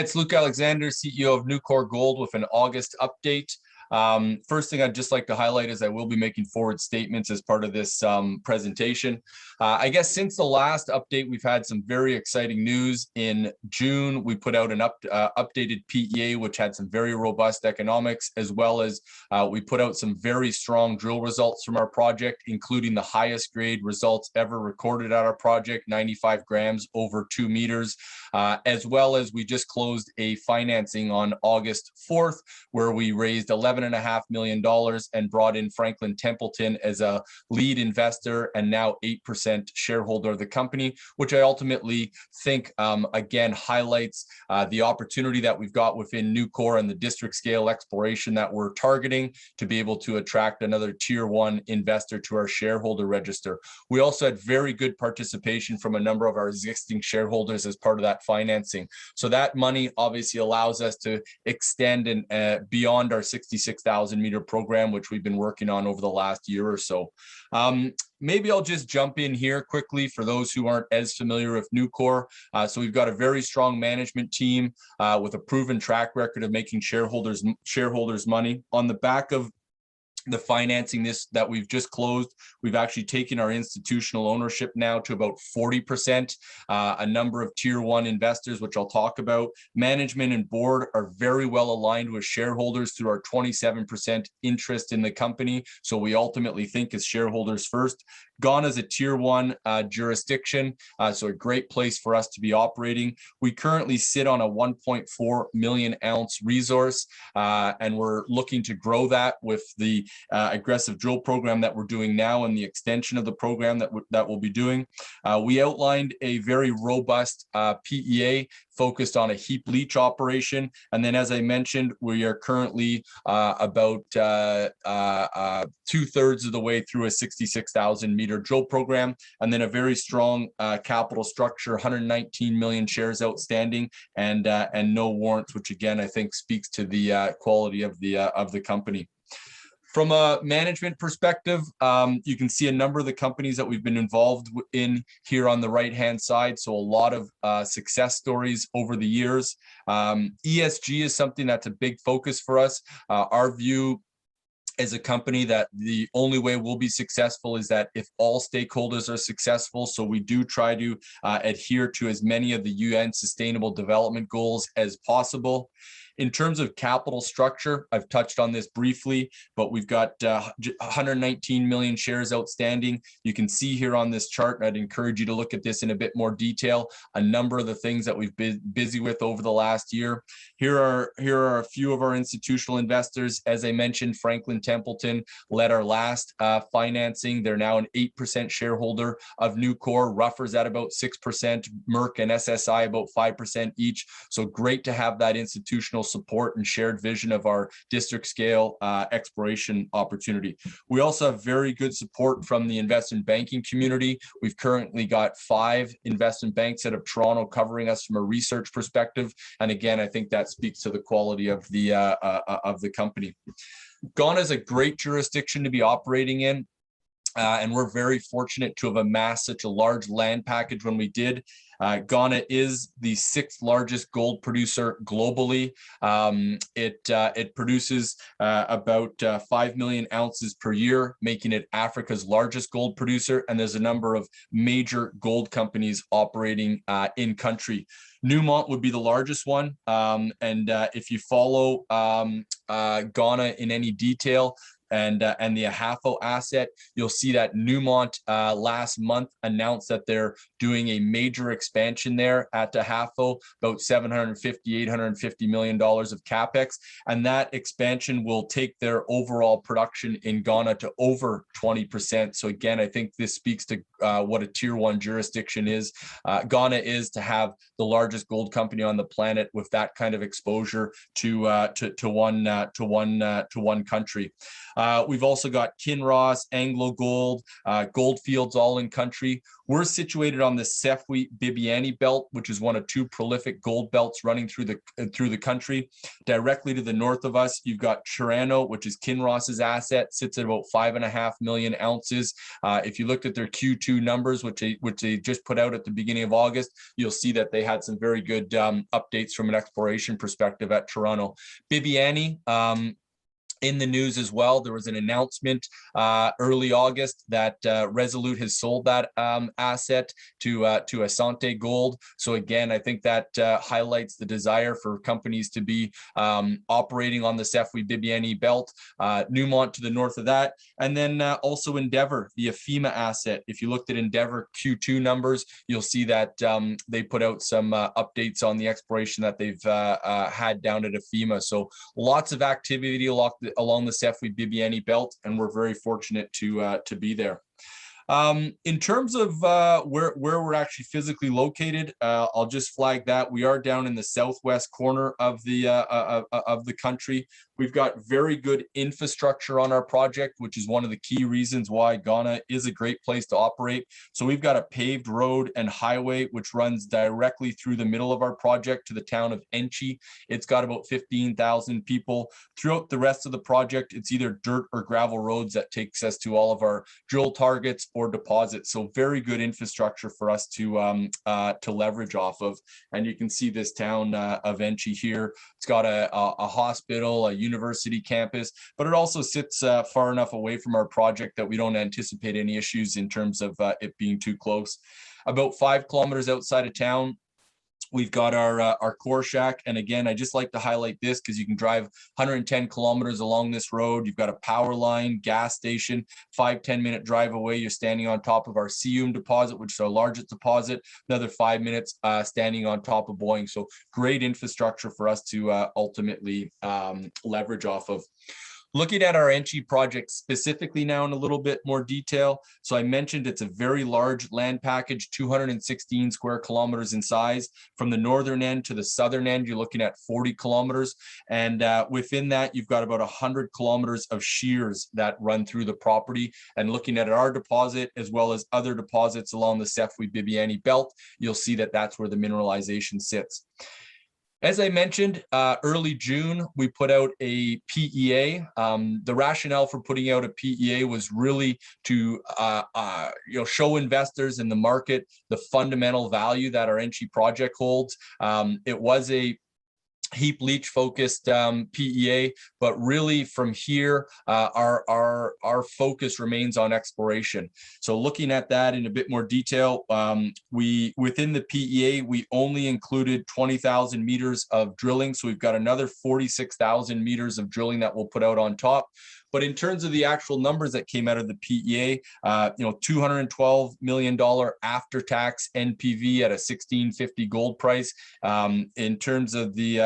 it's Luke Alexander, CEO of Newcore Gold with an August update. First thing I'd just like to highlight is I will be making forward statements as part of this presentation. I guess since the last update, we've had some very exciting news. In June, we put out an updated PEA, which had some very robust economics, as well as we put out some very strong drill results from our project, including the highest grade results ever recorded at our project, 95 grams over 2 meters, as well as we just closed a financing on August 4th, where we raised $11.5 million and brought in Franklin Templeton as a lead investor and now 8% shareholder of the company, which I ultimately think, again, highlights the opportunity that we've got within Newcore and the district scale exploration that we're targeting to be able to attract another tier one investor to our shareholder register. We also had very good participation from a number of our existing shareholders as part of that financing. So that money obviously allows us to extend and beyond our 66,000 meter program, which we've been working on over the last year or so. Maybe I'll just jump in here quickly for those who aren't as familiar with Newcore. So we've got a very strong management team with a proven track record of making shareholders money. On the back of the financing that we've just closed, we've actually taken our institutional ownership now to about 40%. A number of tier one investors, which I'll talk about. Management and board are very well aligned with shareholders through our 27% interest in the company. So we ultimately think as shareholders first. Ghana is a tier one jurisdiction, so a great place for us to be operating. We currently sit on a 1.4 million ounce resource, and we're looking to grow that with the aggressive drill program that we're doing now and the extension of the program that we'll be doing. We outlined a very robust PEA focused on a heap leach operation. And then, as I mentioned, we are currently about 2/3 of the way through a 66,000 meter drill program, and then a very strong capital structure, 119 million shares outstanding, and no warrants, which again I think speaks to the quality of the company. From a management perspective, you can see a number of the companies that we've been involved in here on the right-hand side. So a lot of success stories over the years. ESG is something that's a big focus for us. Our view as a company that the only way we'll be successful is that if all stakeholders are successful. So we do try to adhere to as many of the UN Sustainable Development Goals as possible. In terms of capital structure, I've touched on this briefly, but we've got 119 million shares outstanding. You can see here on this chart, and I'd encourage you to look at this in a bit more detail, a number of the things that we've been busy with over the last year. Here are a few of our institutional investors. As I mentioned, Franklin Templeton led our last financing. They're now an 8% shareholder of Newcore. Ruffer's at about 6%, Merck and SSI about 5% each. So great to have that institutional support and shared vision of our district scale exploration opportunity. We also have very good support from the investment banking community. We've currently got 5 investment banks out of Toronto covering us from a research perspective. And again, I think that speaks to the quality of the company. Ghana is a great jurisdiction to be operating in. And we're very fortunate to have amassed such a large land package when we did. Ghana is the 6th largest gold producer globally. It produces about 5 million ounces per year, making it Africa's largest gold producer. And there's a number of major gold companies operating in country. Newmont would be the largest one. If you follow Ghana in any detail, and the Ahafo asset, you'll see that Newmont last month announced that they're doing a major expansion there at Ahafo, about $750–850 million of capex, and that expansion will take their overall production in Ghana to over 20%. So again, I think this speaks to what a tier one jurisdiction is. Ghana is to have the largest gold company on the planet with that kind of exposure to one country. We've also got Kinross, Anglo Gold, Goldfields, all in country. We're situated on the Sefwi-Bibiani belt, which is one of two prolific gold belts running through the country. Directly to the north of us, you've got Chirano, which is Kinross's asset, sits at about 5.5 million ounces. If you looked at their Q2 numbers, which they just put out at the beginning of August, you'll see that they had some very good updates from an exploration perspective at Chirano. Bibiani, in the news as well, there was an announcement early August that Resolute has sold that asset to Asante Gold. So again, I think that highlights the desire for companies to be operating on the Sefwi-Bibiani belt. Newmont to the north of that, and then also Endeavour, the Afema asset. If you looked at Endeavour Q2 numbers, you'll see that they put out some updates on the exploration that they've had down at Afema. So lots of activity along the Sefwi-Bibiani belt, and we're very fortunate to be there. In terms of where we're actually physically located, I'll just flag that we are down in the southwest corner of the country. We've got very good infrastructure on our project, which is one of the key reasons why Ghana is a great place to operate. So we've got a paved road and highway which runs directly through the middle of our project to the town of Enchi. It's got about 15,000 people. Throughout the rest of the project, it's either dirt or gravel roads that takes us to all of our drill targets or deposits. So very good infrastructure for us to leverage off of. And you can see this town of Enchi here. It's got a hospital, a university campus, but it also sits far enough away from our project that we don't anticipate any issues in terms of it being too close. About 5 kilometers outside of town, we've got our core shack. And again, I just like to highlight this because you can drive 110 kilometers along this road. You've got a power line, gas station, 5-10 minute drive away. You're standing on top of our Sium deposit, which is our largest deposit. Another 5 minutes standing on top of Boeing. So great infrastructure for us to ultimately leverage off of. Looking at our Enchi project specifically now in a little bit more detail. So I mentioned it's a very large land package, 216 square kilometers in size. From the northern end to the southern end, you're looking at 40 kilometers. And within that, you've got about 100 kilometers of shears that run through the property. And looking at our deposit, as well as other deposits along the Sefwi-Bibiani belt, you'll see that that's where the mineralization sits. As I mentioned, early June, we put out a PEA. The rationale for putting out a PEA was really to show investors in the market the fundamental value that our Enchi project holds. It was a heap leach focused PEA, but really from here, our focus remains on exploration. So looking at that in a bit more detail, within the PEA, we only included 20,000 meters of drilling. So we've got another 46,000 meters of drilling that we'll put out on top. But in terms of the actual numbers that came out of the PEA, $212 million after-tax NPV at a $1,650 gold price. In terms of the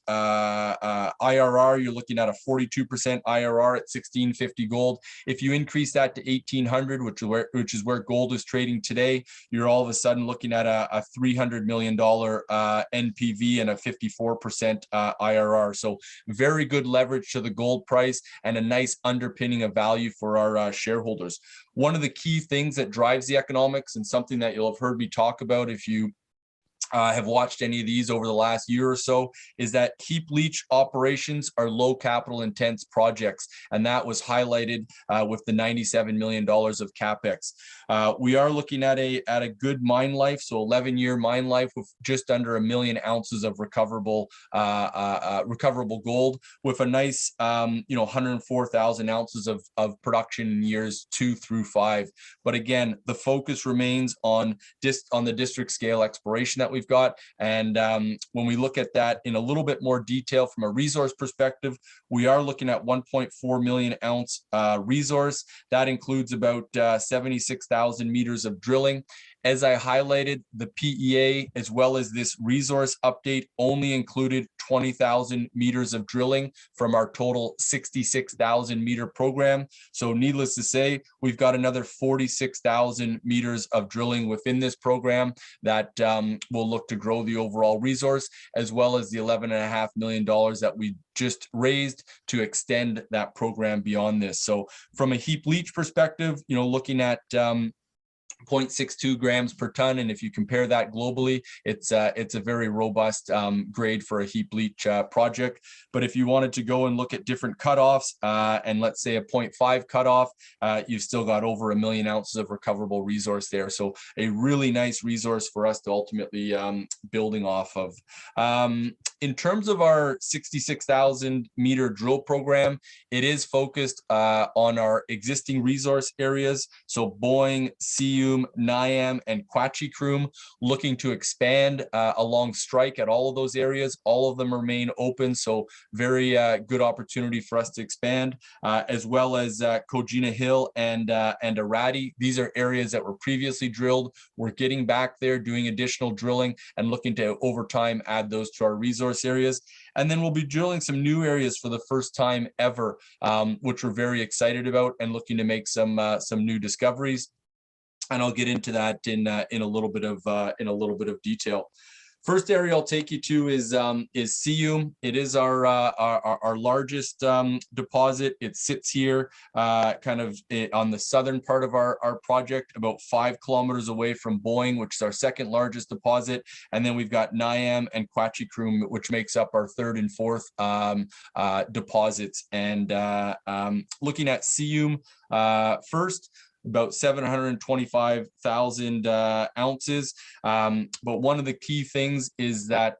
IRR, you're looking at a 42% IRR at $1,650 gold. If you increase that to $1,800, which is where gold is trading today, you're all of a sudden looking at a $300 million NPV and a 54% IRR. So very good leverage to the gold price and a nice underpinning of value for our shareholders. One of the key things that drives the economics, and something that you'll have heard me talk about if you have watched any of these over the last year or so, is that heap leach operations are low capital intense projects. And that was highlighted with the $97 million of CapEx. We are looking at a good mine life, so 11-year mine life with just under 1 million ounces of recoverable gold, with a nice 104,000 ounces of production in years 2 through 5. But again, the focus remains on the district scale exploration that we've got. And when we look at that in a little bit more detail from a resource perspective, we are looking at 1.4 million ounce resource. That includes about 76,000 meters of drilling. As I highlighted, the PEA as well as this resource update only included 20,000 meters of drilling from our total 66,000 meter program. So needless to say, we've got another 46,000 meters of drilling within this program that will look to grow the overall resource, as well as the $11.5 million that we just raised to extend that program beyond this. So from a heap leach perspective, looking at 0.62 grams per ton, and if you compare that globally, it's a very robust grade for a heap leach project. But if you wanted to go and look at different cutoffs, and let's say a 0.5 cutoff, you've still got over 1 million ounces of recoverable resource there. So a really nice resource for us to ultimately building off of. In terms of our 66,000 meter drill program, it is focused on our existing resource areas. So Boeing, Sium, Niam, and Quachikrum, looking to expand along strike at all of those areas. All of them remain open, so very good opportunity for us to expand, as well as Kojina Hill and Arati. These are areas that were previously drilled. We're getting back there, doing additional drilling, and looking to over time add those to our resource areas. And then we'll be drilling some new areas for the first time ever, which we're very excited about, and looking to make some new discoveries. And I'll get into that in a little bit of detail. First area I'll take you to is Sium. It is our largest deposit. It sits here kind of on the southern part of our project, about 5 kilometers away from Boeing, which is our second largest deposit. And then we've got Niam and Quachikrum, which makes up our third and fourth deposits. And looking at Sium first, about 725,000 ounces. But one of the key things is that,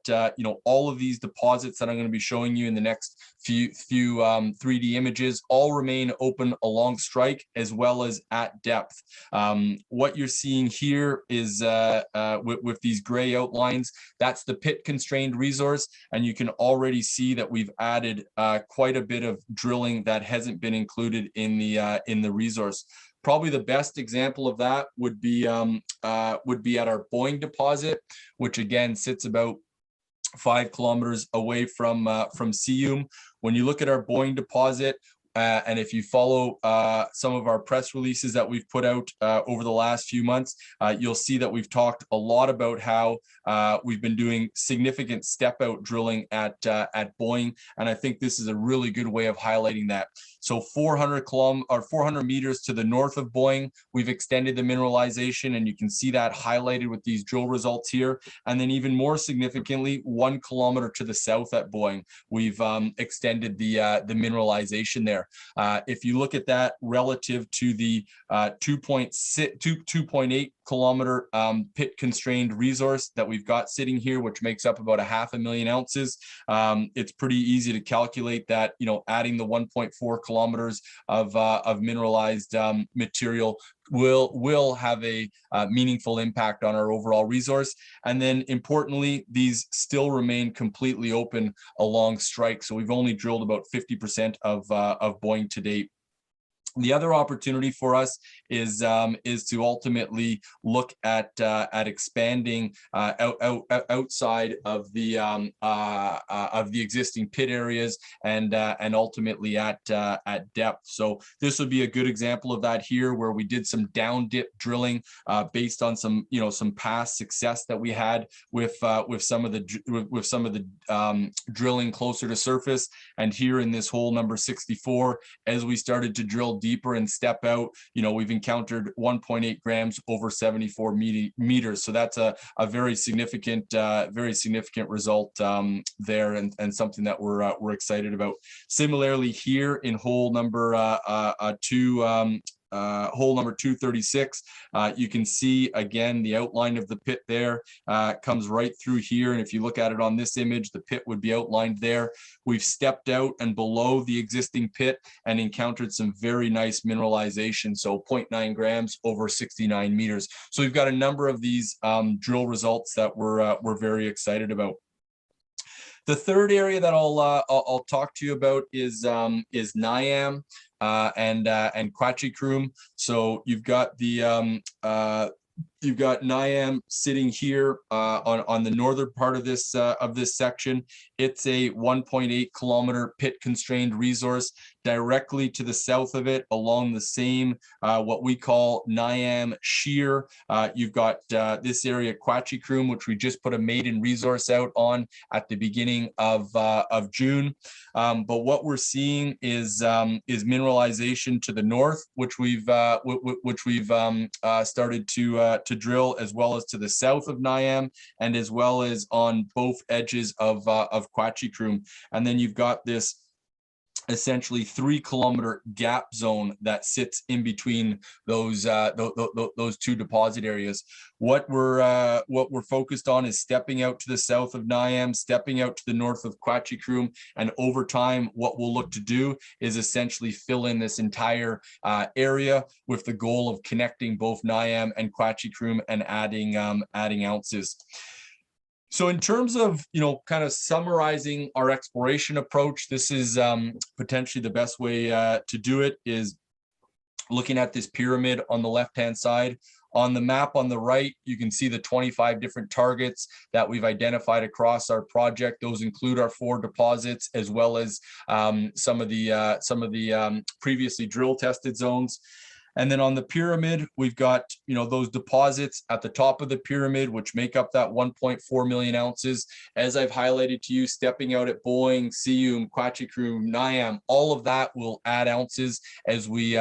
all of these deposits that I'm going to be showing you in the next few 3D images all remain open along strike as well as at depth. What you're seeing here is with these gray outlines, that's the pit constrained resource. And you can already see that we've added quite a bit of drilling that hasn't been included in the resource. Probably the best example of that would be at our Boeing deposit, which again sits about 5 kilometers away from Sium. When you look at our Boeing deposit, and if you follow some of our press releases that we've put out over the last few months, you'll see that we've talked a lot about how we've been doing significant step out drilling at Boeing, and I think this is a really good way of highlighting that. So 400 meters to the north of Boeing, we've extended the mineralization, and you can see that highlighted with these drill results here. And then even more significantly, 1 kilometer to the south at Boeing, we've extended the mineralization there. If you look at that relative to the 2.8 kilometer pit constrained resource that we've got sitting here, which makes up about 500,000 ounces, it's pretty easy to calculate that, adding the 1.4 kilometers of mineralized material will have a meaningful impact on our overall resource. And then importantly, these still remain completely open along strike. So we've only drilled about 50% of Boeing to date. The other opportunity for us is to ultimately look at expanding outside of the existing pit areas and ultimately at depth. So this would be a good example of that here, where we did some down dip drilling based on some past success that we had with some of the drilling closer to surface. And here in this hole number 64, as we started to drill deeper and step out, we've encountered 1.8 grams over 74 meters. So that's a very significant result there, and something that we're excited about. Similarly, here in hole number 236, you can see again the outline of the pit there comes right through here, and if you look at it on this image, the pit would be outlined there. We've stepped out and below the existing pit and encountered some very nice mineralization, so 0.9 grams over 69 meters. So we've got a number of these drill results that we're very excited about. The third area that I'll talk to you about is Niam and Quachikrum. So you've got the You've got NIAM sitting here on the northern part of this section. It's a 1.8 kilometer pit constrained resource. Directly to the south of it, along the same what we call NIAM shear, you've got this area Quachicrum, which we just put a maiden resource out on at the beginning of June. But what we're seeing is mineralization to the north, which we've started to drill, as well as to the south of NIAM, and as well as on both edges of Quachicrum. And then you've got this essentially 3 kilometer gap zone that sits in between those two deposit areas. What we're focused on is stepping out to the south of NIAM, stepping out to the north of Quachicrum, and over time, what we'll look to do is essentially fill in this entire area with the goal of connecting both NIAM and Quachicrum and adding ounces. So in terms of, kind of summarizing our exploration approach, this is potentially the best way to do it, is looking at this pyramid on the left-hand side. On the map on the right, you can see the 25 different targets that we've identified across our project. Those include our 4 deposits, as well as some of the previously drill tested zones. And then on the pyramid, we've got, those deposits at the top of the pyramid, which make up that 1.4 million ounces. As I've highlighted to you, stepping out at Boeing, Sium, Quachicrum, NIAM, all of that will add ounces as we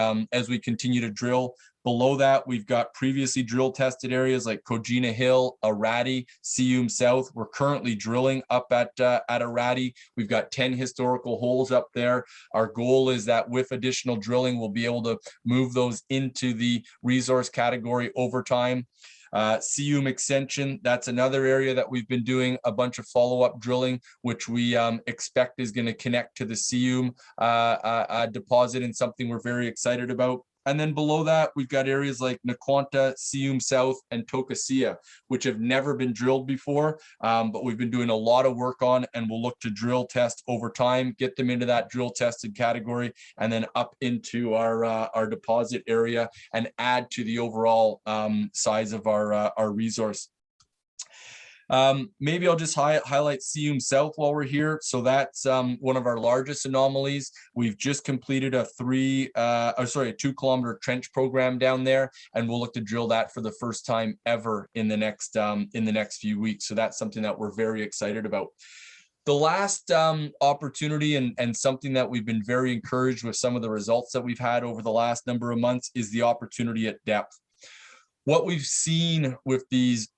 continue to drill. Below that, we've got previously drill tested areas like Kogina Hill, Arati, Sium South. We're currently drilling up at Arati. We've got 10 historical holes up there. Our goal is that with additional drilling, we'll be able to move those into the resource category over time. Sium extension, that's another area that we've been doing a bunch of follow-up drilling, which we expect is going to connect to the Sium deposit, and something we're very excited about. And then below that, we've got areas like Naquanta, Sium South, and Tokasia, which have never been drilled before, but we've been doing a lot of work on, and we'll look to drill test over time, get them into that drill tested category, and then up into our deposit area and add to the overall size of our resource. Maybe I'll just highlight Sium South while we're here. So that's one of our largest anomalies. We've just completed a 2 kilometer trench program down there, and we'll look to drill that for the first time ever in the next few weeks. So that's something that we're very excited about. The last opportunity, and something that we've been very encouraged with some of the results that we've had over the last number of months, is the opportunity at depth. What we've seen with these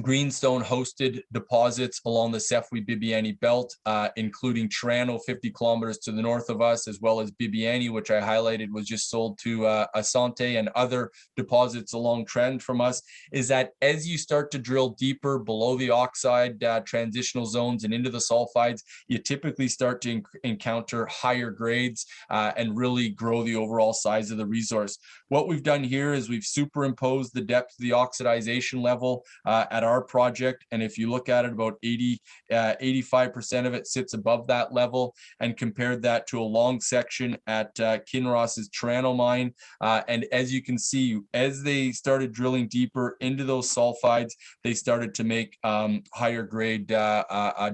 greenstone hosted deposits along the Sefwi Bibiani belt, including Tirano 50 kilometers to the north of us, as well as Bibiani, which I highlighted was just sold to Asante, and other deposits along trend from us, is that as you start to drill deeper below the oxide transitional zones and into the sulfides, you typically start to encounter higher grades and really grow the overall size of the resource. What we've done here is we've superimposed the depth of the oxidization level at our project, and if you look at it, about 85% of it sits above that level, and compared that to a long section at Kinross's Tirano mine. And as you can see, as they started drilling deeper into those sulfides, they started to make higher grade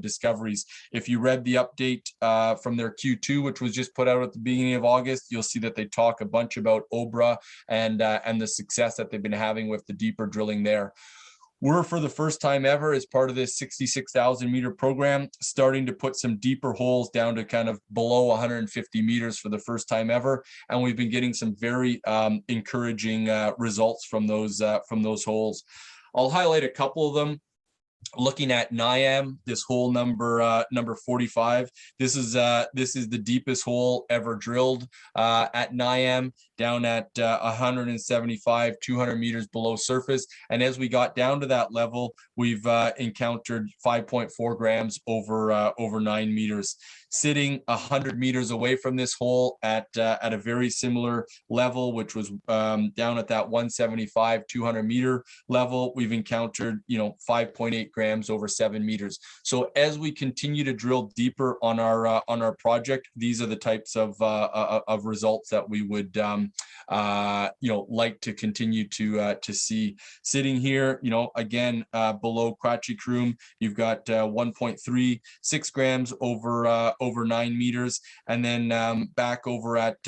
discoveries. If you read the update from their Q2, which was just put out at the beginning of August, you'll see that they talk a bunch about Obra and the success that they've been having with the deeper drilling there. We're, for the first time ever, as part of this 66,000 meter program, starting to put some deeper holes down to kind of below 150 meters for the first time ever, and we've been getting some very encouraging results from those holes. I'll highlight a couple of them. Looking at NIAM, this hole number 45. This is the deepest hole ever drilled at NIAM, down at 175, 200 meters below surface. And as we got down to that level, we've encountered 5.4 grams over 9 meters. Sitting 100 meters away from this hole at a very similar level, which was down at that 175, 200 meter level, we've encountered 5.8 grams over 7 meters. So as we continue to drill deeper on our project, these are the types of results that we would like to continue to see. Sitting here, again, below Quachikroom, you've got 1.36 grams over 9 meters, and then back over at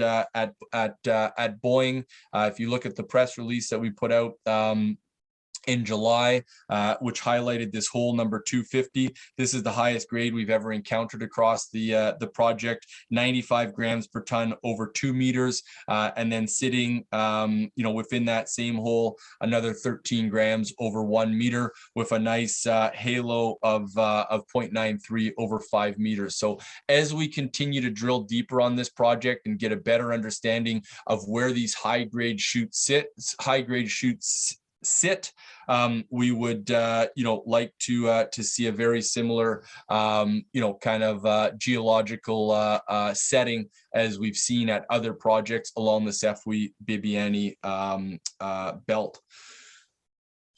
Boeing. If you look at the press release that we put out in July, which highlighted this hole number 250. This is the highest grade we've ever encountered across the project, 95 grams per ton over 2 meters, and then sitting, within that same hole, another 13 grams over 1 meter with a nice halo of 0.93 over 5 meters. So as we continue to drill deeper on this project and get a better understanding of where these high-grade shoots sit, we would like to see a very similar geological setting as we've seen at other projects along the Sefwi Bibiani belt.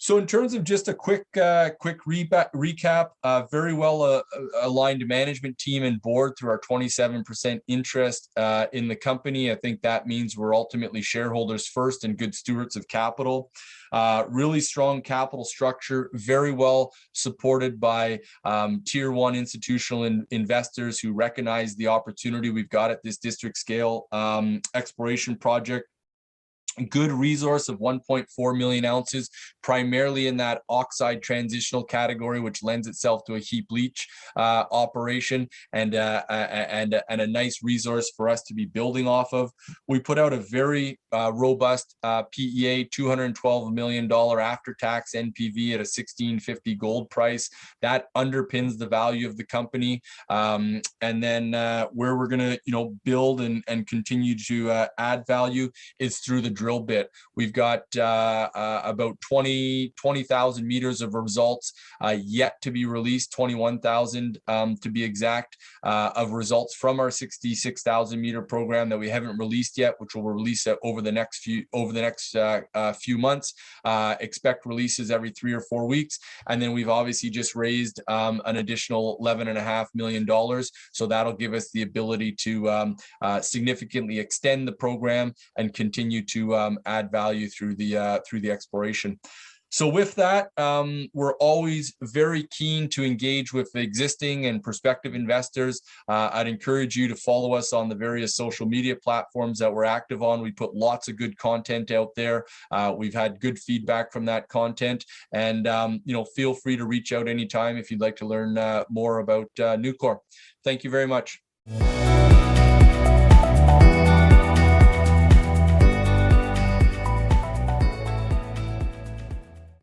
So in terms of just a quick recap, very well aligned management team and board through our 27% interest in the company. I think that means we're ultimately shareholders first and good stewards of capital. Really strong capital structure, very well supported by tier 1 institutional investors who recognize the opportunity we've got at this district scale exploration project. Good resource of 1.4 million ounces, primarily in that oxide transitional category, which lends itself to a heap leach operation, and a nice resource for us to be building off of. We put out a very robust PEA, $212 million after-tax NPV at a $1,650 gold price. That underpins the value of the company. And then where we're going to build and continue to add value is through the drill bit. We've got about 20,000 meters of results yet to be released, 21,000 to be exact, of results from our 66,000 meter program that we haven't released yet, which we'll release over the next few months. Expect releases every 3 or 4 weeks, and then we've obviously just raised an additional $11.5 million, so that'll give us the ability to significantly extend the program and continue to add value through the exploration. So with that, we're always very keen to engage with existing and prospective investors. I'd encourage you to follow us on the various social media platforms that we're active on. We put lots of good content out there. We've had good feedback from that content, and feel free to reach out anytime if you'd like to learn more about Newcore. Thank you very much.